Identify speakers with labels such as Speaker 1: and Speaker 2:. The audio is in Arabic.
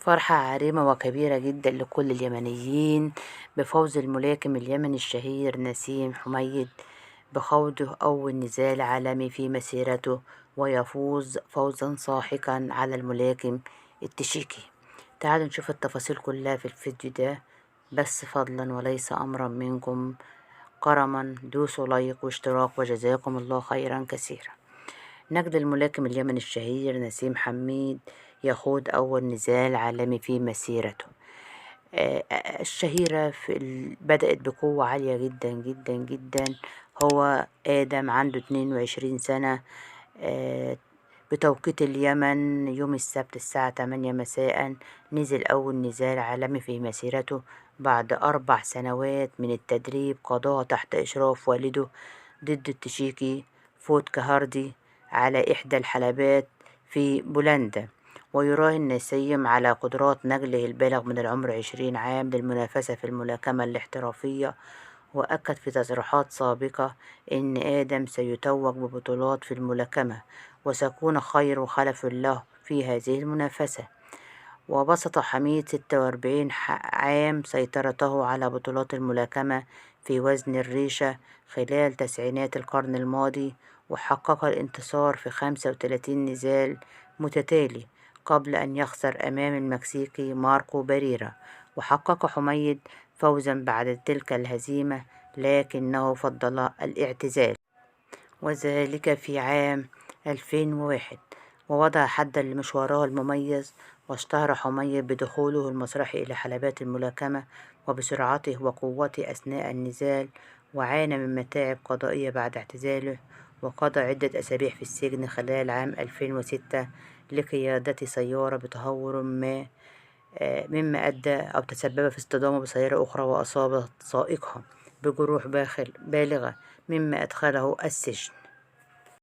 Speaker 1: فرحة عارمة وكبيرة جدا لكل اليمنيين بفوز الملاكم اليمني الشهير نسيم حميد بخوضه أول نزال عالمي في مسيرته، ويفوز فوزا ساحقا على الملاكم التشيكي. تعالوا نشوف التفاصيل كلها في الفيديو ده، بس فضلا وليس أمرا منكم، كرما دوسوا لايك واشتراك وجزاكم الله خيرا كثيرا. نجد الملاكم اليمني الشهير نسيم حميد يخوض أول نزال عالمي في مسيرته الشهيرة بدأت بقوة عالية جدا جدا جدا. هو آدم عنده 22 سنة، آه، بتوقيت اليمن يوم السبت الساعة 8 مساء نزل أول نزال عالمي في مسيرته بعد 4 سنوات من التدريب قضاها تحت إشراف والده ضد التشيكي فوت كهاردي على إحدى الحلبات في بولندا. ويراهن نسيم على قدرات نجله البالغ من العمر 20 عام للمنافسة في الملاكمة الاحترافية، وأكد في تصريحات سابقة إن آدم سيتوج ببطولات في الملاكمة وسيكون خير خلف له في هذه المنافسة. وبسط حميد 46 عام سيطرته على بطولات الملاكمة في وزن الريشة خلال تسعينات القرن الماضي، وحقق الانتصار في 35 نزال متتالي قبل أن يخسر أمام المكسيكي ماركو باريرا. وحقق حميد فوزا بعد تلك الهزيمة، لكنه فضل الاعتزال، وذلك في عام 2001، ووضع حدا لمشواره المميز. واشتهر حميد بدخوله المسرحي إلى حلبات الملاكمة وبسرعته وقوته أثناء النزال، وعانى من متاعب قضائية بعد اعتزاله، وقضى عدة أسابيع في السجن خلال عام 2006 لقيادة سيارة بتهور مما أدى أو تسبب في اصطدامه بسيارة أخرى وأصاب سائقها بجروح بالغة، مما أدخله السجن.